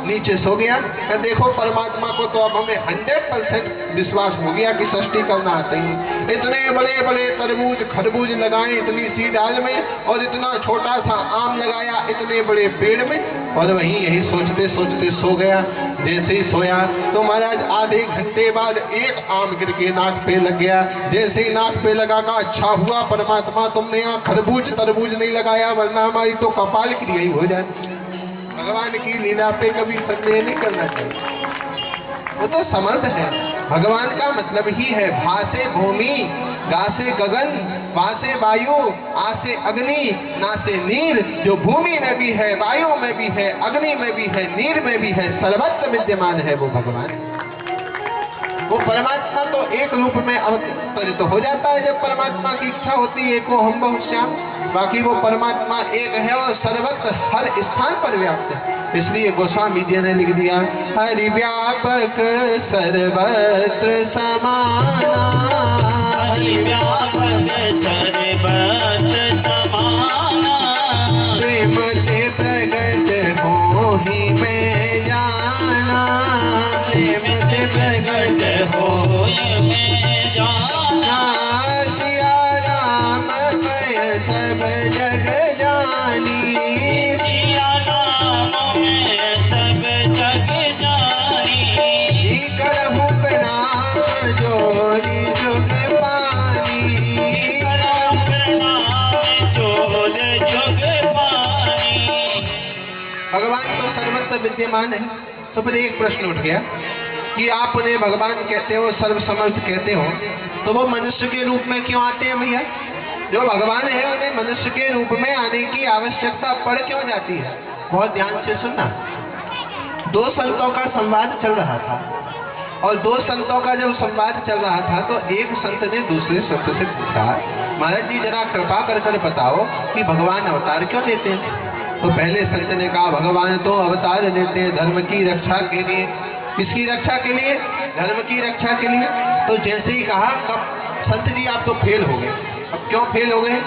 नीचे सो गया। देखो परमात्मा को तो अब हमें 100% विश्वास हो गया कि सृष्टि करना आता ही। इतने बड़े बड़े तरबूज खरबूज लगाए इतनी सी डाल में, और इतना छोटा सा आम लगाया इतने बड़े पेड़ में, और वहीं यही सोचते सोचते सो गया। जैसे ही सोया तो महाराज आधे घंटे बाद एक आम गिर के नाक पे लग गया। जैसे ही नाक पे लगा का अच्छा हुआ परमात्मा तुमने यहाँ खरबूज तरबूज नहीं लगाया, वरना हमारी तो कपाल क्रिया ही हो जाती। भगवान की लीला पे कभी संदेह नहीं करना चाहिए, वो तो समर्थ है। भगवान का मतलब ही है भासे भूमि, गासे गगन, वासे वायु, आसे अग्नि, नासे नीर। जो भूमि में भी है, वायु में भी है, अग्नि में भी है, नीर में भी है, सर्वत्र विद्यमान है वो भगवान। वो परमात्मा तो एक रूप में अवतरित हो जाता है जब परमात्मा की इच्छा होती है, एको हम बहुश्याम। बाकी वो परमात्मा एक है और सर्वत्र हर स्थान पर व्याप्त है। इसलिए गोस्वामी जी ने लिख दिया, हरि व्यापक सर्वत्र समाना, हरि व्यापक सर्वत्र समाना, प्रेम ते प्रगट मोहि में जाना, प्रेम ते प्रगट होय में जाना। सिया राम मैं सब जग जानी, सिया राम में सब जग जानी। करहु प्रणाम जोरी जुग पानी, करहु प्रणाम जोर जुग पानी। भगवान तो सर्वत्र विद्यमान है। तो फिर एक प्रश्न उठ गया कि आप उन्हें भगवान कहते हो, सर्वसमर्थ कहते हो, तो वो मनुष्य के रूप में क्यों आते हैं भैया? जो भगवान है उन्हें मनुष्य के रूप में आने की आवश्यकता पड़ क्यों जाती है? बहुत ध्यान से सुनना। 2 संतों का संवाद चल रहा था, और 2 संतों का जब संवाद चल रहा था तो एक संत ने दूसरे संत से पूछा, महाराज जी जरा कृपा कर कर बताओ कि भगवान अवतार क्यों लेते हैं? तो पहले संत ने कहा, भगवान तो अवतार लेते हैं धर्म की रक्षा के लिए। किसकी रक्षा के लिए? धर्म की रक्षा के लिए। तो जैसे ही कहा, कब संत जी आप तो फेल हो गए। अब क्यों फेल हो गए?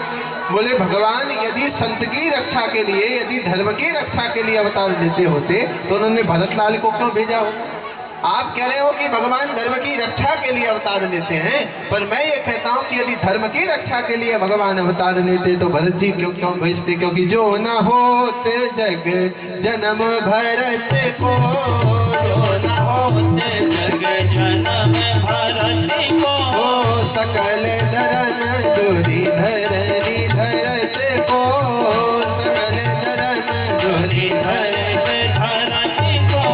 बोले भगवान यदि संत की रक्षा के लिए, यदि धर्म की रक्षा के लिए अवतार लेते होते तो उन्होंने भरतलाल को क्यों भेजा होता? आप कह रहे हो कि भगवान धर्म की रक्षा के लिए अवतार लेते हैं, पर मैं ये कहता हूँ कि यदि धर्म की रक्षा के लिए भगवान अवतार लेते तो भरत जी क्यों भेजते? क्योंकि जो न होते जग जन्म भरत को, जो न होते जग जन्म भरत को, सकल धर्म दूरी धरनी धरत को, सकल धर्म दूरी धरत को।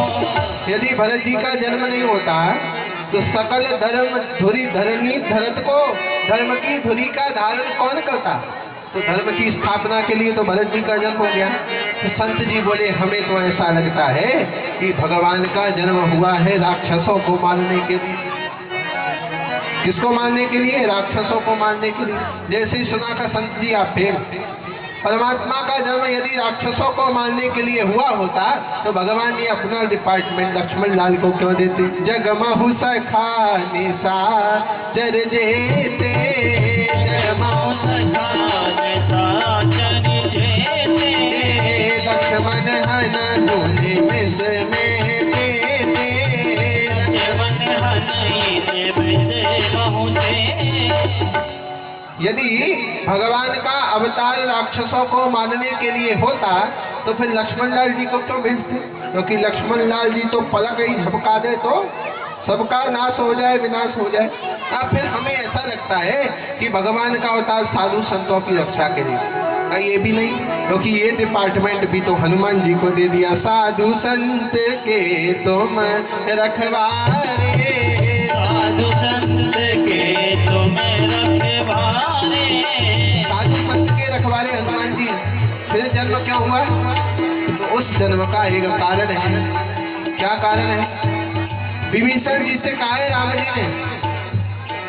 यदि भरत जी का जन्म नहीं होता तो सकल धर्म धुरी धरनी धरत को, धर्म की धुरी का धारण कौन करता? तो धर्म की स्थापना के लिए तो भरत जी का जन्म हो गया। तो संत जी बोले हमें तो ऐसा लगता है कि भगवान का जन्म हुआ है राक्षसों को मारने के लिए। किसको मारने के लिए? राक्षसों को मारने के लिए। जैसे ही सुना का संत जी आप फेल। परमात्मा का जन्म यदि राक्षसों को मारने के लिए हुआ होता तो भगवान ने अपना डिपार्टमेंट लक्ष्मण लाल को क्यों देते? जगमहु सखा निशा जर जेते, जगमहु सखान साचन जेते लक्ष्मण हन बोले विष में देते लक्ष्मण हनई विष बहुते यदि भगवान का अवतार राक्षसों को मारने के लिए होता तो फिर लक्ष्मण लाल जी को क्यों भेजते? क्योंकि लक्ष्मण लाल जी तो पलक ही झपका दे तो सबका नाश हो जाए, विनाश हो जाए। अब फिर हमें ऐसा लगता है कि भगवान का अवतार साधु संतों की रक्षा के लिए, ये भी नहीं, क्योंकि ये डिपार्टमेंट भी तो हनुमान जी को दे दिया। साधु संत के तुम रखवारे, साधु संत के तुम रखवारे, साधु संत के रखवारे हनुमान जी। फिर जन्म क्यों हुआ? तो उस जन्म का एक कारण है। क्या कारण है? विभीषण जी से कहा है राम जी ने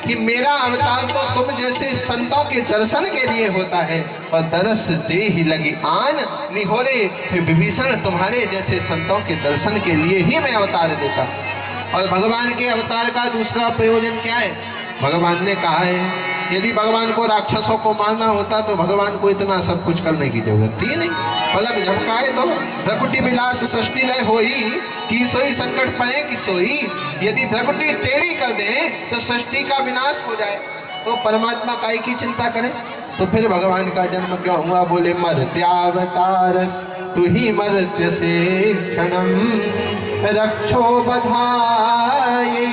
कि मेरा अवतार तो तुम जैसे संतों के दर्शन के लिए होता है, और दरस दे ही लगी आन निहोरे। विभीषण तुम्हारे जैसे संतों के दर्शन के लिए ही मैं अवतार देता। और भगवान के अवतार का दूसरा प्रयोजन क्या है? भगवान ने कहा है यदि भगवान को राक्षसों को मारना होता तो भगवान को इतना सब कुछ करने की जरूरत थी नहीं। पलक झपकाए तो भ्रकुटी विलास सृष्टि लय होई, की सोई संकट पड़े की सोई। यदि भ्रकुटी टेढ़ी कर दे तो सृष्टि का विनाश हो जाए, तो परमात्मा काय की चिंता करें? तो फिर भगवान का जन्म क्यों हुआ? बोले मर्त्यावतारस तू ही मर्त्य से क्षणम रक्षो बधाई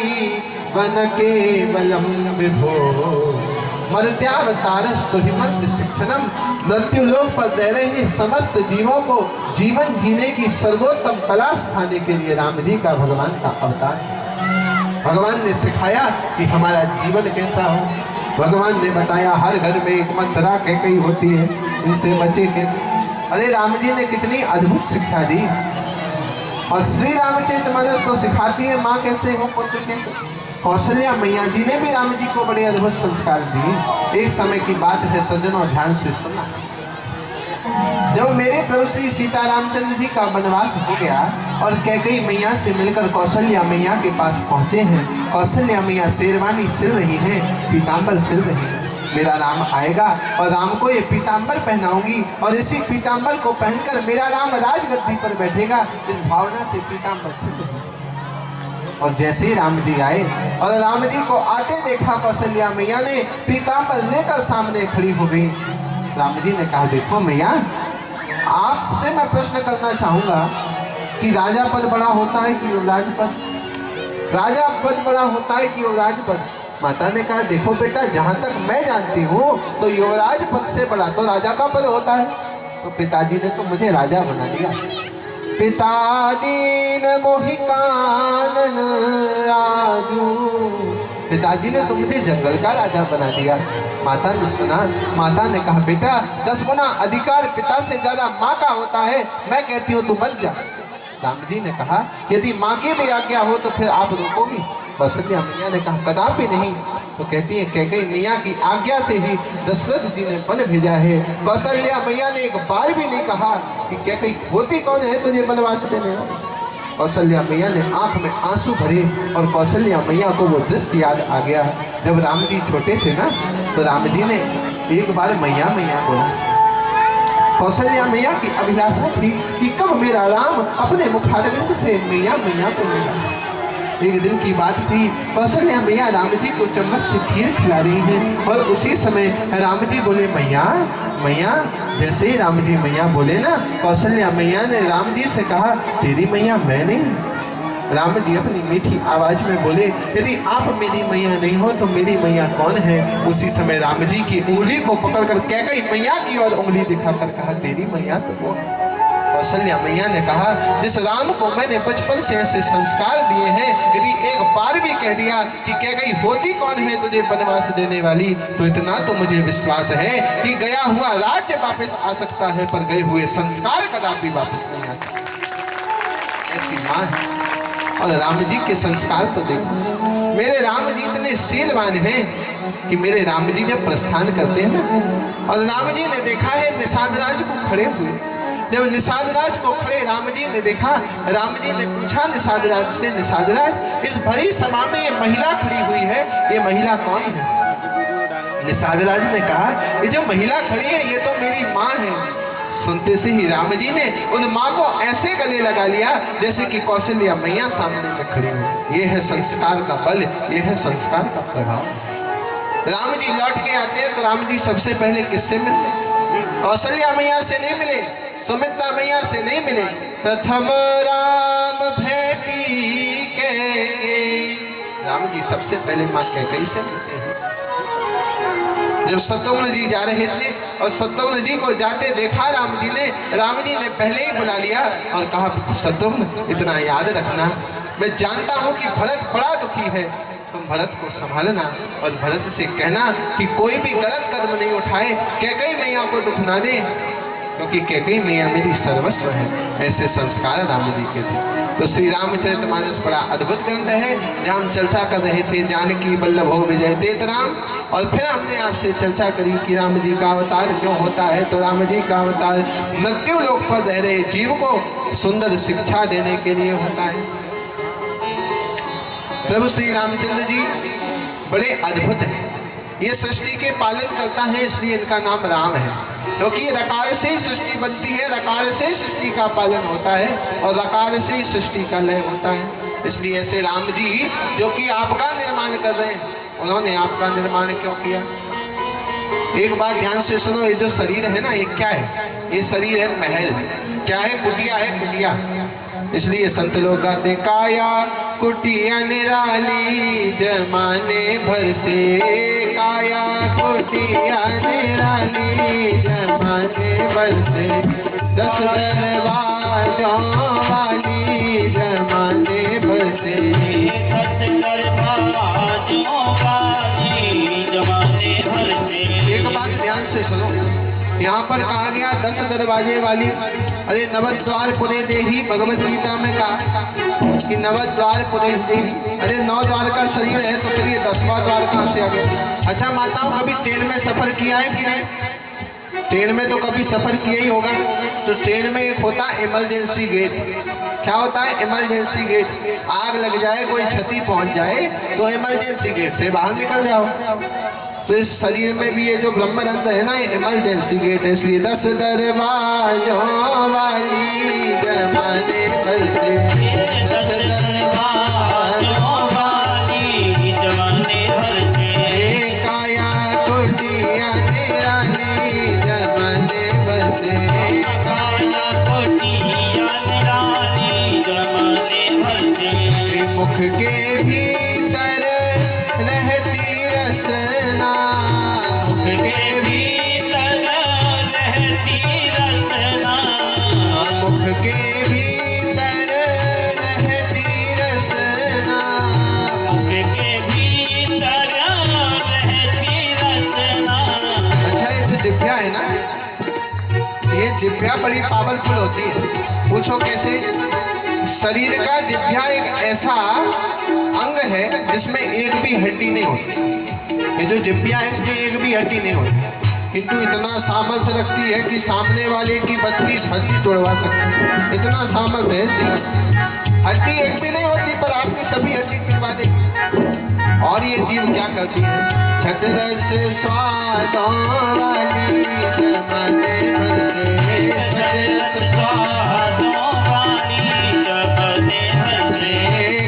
वन के बलम विभो। मर्त्यावतारस तो ही मर्त्य शिक्षणम, मृत्यु लोक पर रह रहे समस्त जीवों को जीवन जीने की सर्वोत्तम कला सिखाने के लिए राम जी का भगवान का अवतार। भगवान ने सिखाया कि हमारा जीवन कैसा हो। भगवान ने बताया हर घर में एक मंत्रा कैकई होती है, इनसे बचे कैसे। अरे राम जी ने कितनी अद्भुत शिक्षा दी। और श्री रामचरितमानस को सिखाती है माँ कैसे हो, पुत्र कैसे। कौशल्या मैया जी ने भी राम जी को बड़े अद्भुत संस्कार दिए। एक समय की बात है सज्जनों, ध्यान से सुनना। जब मेरे प्रभु श्री सीता रामचंद्र जी का वनवास हो गया और कैकई मैया से मिलकर कौशल्या मैया के पास पहुंचे हैं, कौशल्या मैया शेरवानी सिल रही है, पीताम्बर सिल रही है। मेरा राम आएगा और राम को ये पीताम्बर पहनाऊंगी और इसी पीताम्बर को पहनकर मेरा राम राजगद्दी पर बैठेगा, इस भावना से पीताम्बर सिल रही है। और जैसे ही राम जी आए और राम जी को आते देखा, कौशल्या मैया ने पीताम्बर लेकर सामने खड़ी हो गई। राम जी ने कहा देखो मैया, आपसे मैं प्रश्न करना चाहूंगा कि राजा पद बड़ा होता है कि युवराज पद? राजा पद बड़ा होता है कि युवराज पद? माता ने कहा देखो बेटा, जहां तक मैं जानती हूँ तो युवराज पद से बड़ा तो राजा का पद होता है। तो पिताजी ने तो मुझे राजा बना दिया। पिता दीन मोहि कानन राजू, पिताजी ने तो मुझे जंगल का राजा बना दिया। माता ने सुना, माता ने कहा बेटा 10 गुना अधिकार पिता से ज्यादा माँ का होता है, मैं कहती हूँ तू बन जा। राम जी ने कहा यदि माँ की भी आज्ञा हो तो फिर आप रोकोगी? कौशल्या मैया ने कहा कदापि नहीं। तो कहती है कैकई मैया की आज्ञा से ही दशरथ जी ने वन भेजा है। कौशल्या मैया ने एक बार भी नहीं कहा कि कैकई होती कौन है तुझे वनवास देने। कौशल्या मैया ने आंख में आंसू भरे और कौशल्या मैया को वो दृश्य याद आ गया। जब राम जी छोटे थे ना, तो राम जी ने एक बार मैया मैया बोला। कौशल्या मैया की अभिलाषा थी कि कब मेरा राम अपने मुखारविंद से मैया मैया को मिला। एक दिन की बात थी, कौशल्या मैया राम जी को चम्मच से खीर खिला रही है और उसी समय राम जी बोले मैया मैया। जैसे ही राम जी मैया बोले ना, कौशल्या मैया ने राम जी से कहा तेरी मैया मैं नहीं। राम जी अपनी मीठी आवाज में बोले यदि आप मेरी मैया नहीं हो तो मेरी मैया कौन है? उसी समय राम जी की उंगली को पकड़कर कैकई मैया की ओर उंगली दिखाकर कहा तेरी मैया तो वो। कौशल्या मैया ने कहा जिस राम को मैंने बचपन से ऐसे संस्कार दिए हैं, यदि एक बार भी कह दिया कि कैकई होती कौन है तुझे वनवास देने वाली, तो इतना तो मुझे विश्वास है कि गया हुआ राज्य वापस आ सकता है, पर गए हुए संस्कार कदापि वापस नहीं आ सकते। ऐसी माँ है। और राम जी के संस्कार तो देखो, मेरे राम जी इतने शीलवान हैं कि मेरे राम जी जब प्रस्थान करते हैं ना, और राम जी ने देखा है निषाद राज को खड़े हुए। जब निषाद राज को खड़े राम जी ने देखा, राम जी ने पूछा निषाद राज से, निषाद राज इस भरी सभा में ये महिला खड़ी हुई है, ये महिला कौन है? निषाद राज ने कहा ये जो महिला खड़ी है ये तो मेरी माँ है। सुनते से ही राम जी ने उन माँ को ऐसे गले लगा लिया जैसे कि कौशल्या मैया सामने में खड़ी हो। ये है संस्कार का बल, ये है संस्कार का प्रभाव। राम जी लौट के आते हैं तो राम जी सबसे पहले किससे मिलते? कौशल्या मैया से नहीं मिले, सुमित्रा मैया से नहीं मिले। प्रथम राम भेटी के, राम जी सबसे पहले माँ कैकेयी से मिलते हैं। जब शत्रुघ्न जी जा रहे थे और शत्रुघ्न जी को जाते देखा राम जी ने पहले ही बुला लिया और कहा शत्रुघ्न इतना याद रखना, मैं जानता हूँ कि भरत बड़ा दुखी है, तुम भरत को संभालना और भरत से कहना कि कोई भी गलत कदम नहीं उठाए, कैकेयी मैया को दुख ना दे, क्योंकि कैकेयी मैया मेरी सर्वस्व है। ऐसे संस्कार राम जी के थे। तो श्री रामचरितमानस बड़ा अद्भुत ग्रंथ है जहाँ हम चर्चा कर रहे थे जानकी वल्लभ हो विजय तेत राम। और फिर हमने आपसे चर्चा करी कि राम जी का अवतार क्यों होता है। तो राम जी का अवतार मृत्यु लोक पर रह रहे जीव को सुंदर शिक्षा देने के लिए होता है। प्रभु श्री रामचंद्र जी बड़े अद्भुत हैं। ये सृष्टि के पालन करता है, इसलिए इनका नाम राम है, क्योंकि रकार से ही सृष्टि बनती है, रकार से ही सृष्टि का पालन होता है और रकार से ही सृष्टि का लय होता है। इसलिए ऐसे राम जी जो कि आपका निर्माण कर रहे हैं, उन्होंने आपका निर्माण क्यों किया? एक बात ध्यान से सुनो, ये जो शरीर है ना, ये क्या है? ये शरीर है महल। क्या है? कुटिया है, कुटिया। इसलिए संत लोग गाते काया कुटिया निराली जमाने भर से, काया कुटिया निराली जमाने भर से, 10 दरवाजों वाली जमाने भर से, 10 दरवाजों वाली जमाने भर से। एक बात ध्यान से सुनो, यहाँ पर कहा गया 10 दरवाजे वाली। अरे नवद्वार पुरे देही, भगवत गीता में कहा कि नवद्वार पुरे देही। अरे 9 द्वार का शरीर है तो फिर ये 10वां द्वार कहाँ से आ गया? अच्छा माताओं, कभी ट्रेन में सफर किया है कि नहीं? ट्रेन में तो कभी सफर किया ही होगा। तो ट्रेन में एक होता है इमरजेंसी गेट। क्या होता है? Emergency gate. आग लग जाए, कोई क्षति पहुंच जाए तो इमरजेंसी गेट से बाहर निकल जाओ। तो इस शरीर में भी ये जो ब्रह्मरंध्र है ना, ये इमरजेंसी गेट है। इसलिए 10 दरवाजों वाली जमाने भर से, 10 दरवाजों वाली जमाने भर से, काया कुटिया निराली जमाने भर से, काया कुटिया निराली जमाने भर से, मुख के भीतर रहती रसना, मुख के भीतर रहती रसना, मुख के भीतर रहती रसना, मुख के भीतर रहती रसना। अच्छा ये जो जिभ्या है ना, ये जिभ्या बड़ी पावरफुल होती है। पूछो कैसे? शरीर का जिभ्या एक ऐसा अंग है जिसमें एक भी हड्डी नहीं होती। ये जो जिभ्या है इसमें एक भी हड्डी नहीं होती, किंतु इतना सामर्थ्य रखती है कि सामने वाले की 32 हड्डी तोड़वा सकती है। इतना सामर्थ्य है। हड्डी एक भी नहीं होती पर आपकी सभी हड्डी तोड़वा देगी। और ये जीव क्या करती है? छठ रस स्वादों वाली जमाने भर से, छठ रस स्वादों वाली जमाने भर से,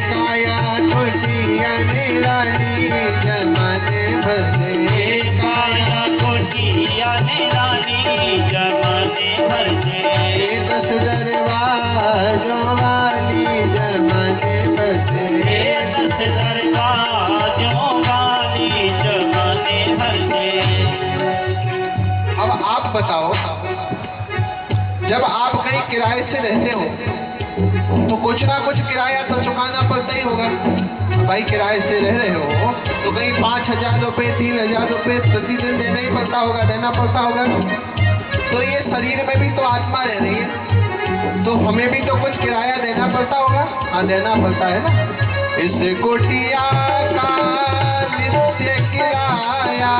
काया कुटिया निराली जमाने भर से, काया कुटिया निराली जमाने भर से, 10 दरवाजों वाली जमाने भर से, 10 दरवाजों वाली जमाने भर से। अब आप बताओ, जब आप कहीं किराए से रहते हो तो कुछ ना कुछ किराया तो चुकाना पड़ता ही होगा। भाई किराए से रह रहे हो तो कहीं 5,000 रुपये 3,000 रुपये प्रतिदिन देना ही पड़ता होगा, देना पड़ता होगा। तो ये शरीर में भी तो आत्मा रह रही है, तो हमें भी तो कुछ किराया देना पड़ता होगा। हाँ देना पड़ता है ना। इस कुटिया का नित्य किराया,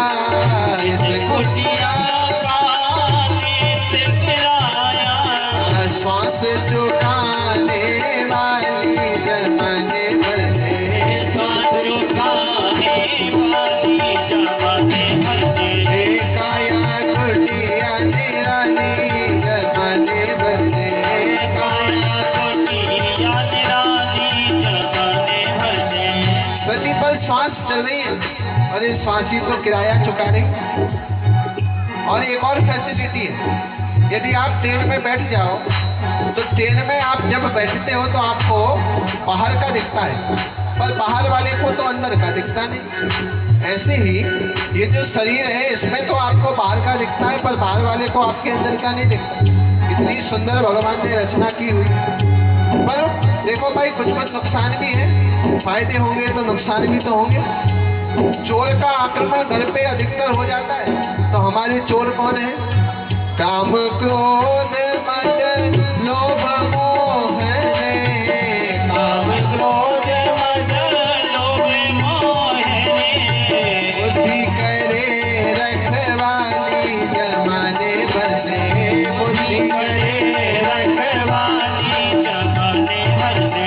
इस कुटिया का नित्य किराया, श्वास चुकाने वाली जमाने भर से, श्वास चुकाने वाली जमाने भर श्वास चल रही है और ये श्वास ही तो किराया चुका रही। और एक और फैसिलिटी है, यदि आप ट्रेन में बैठ जाओ तो ट्रेन में आप जब बैठते हो तो आपको बाहर का दिखता है, पर बाहर वाले को तो अंदर का दिखता नहीं। ऐसे ही ये जो शरीर है इसमें तो आपको बाहर का दिखता है, पर बाहर वाले को आपके अंदर का नहीं दिखता। इतनी सुंदर भगवान ने रचना की हुई। पर देखो भाई, कुछ कुछ नुकसान भी है, फायदे होंगे तो नुकसान भी तो होंगे। चोर का आक्रमण घर पे अधिकतर हो जाता है, तो हमारे चोर कौन है? काम क्रोध मद लोभ मोह रे, काम क्रोध मद लोभ मोह रे, बुद्धि करे रखवाली जमाने भर से, बुद्धि करे रखवाली जमाने भर से,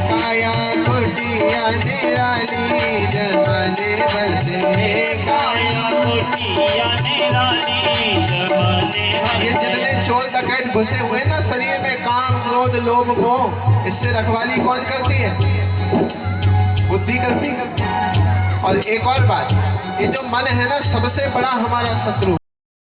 काया कुटिया निराली जमाने भर से, काया कुटिया निराली जमाने भर ये से। जितने चोर डकैत घुसे हुए ना शरीर में, काम क्रोध लोभ मोह, इससे रखवाली कौन करती है? बुद्धि करती है। और एक और बात, ये जो मन है ना सबसे बड़ा हमारा शत्रु।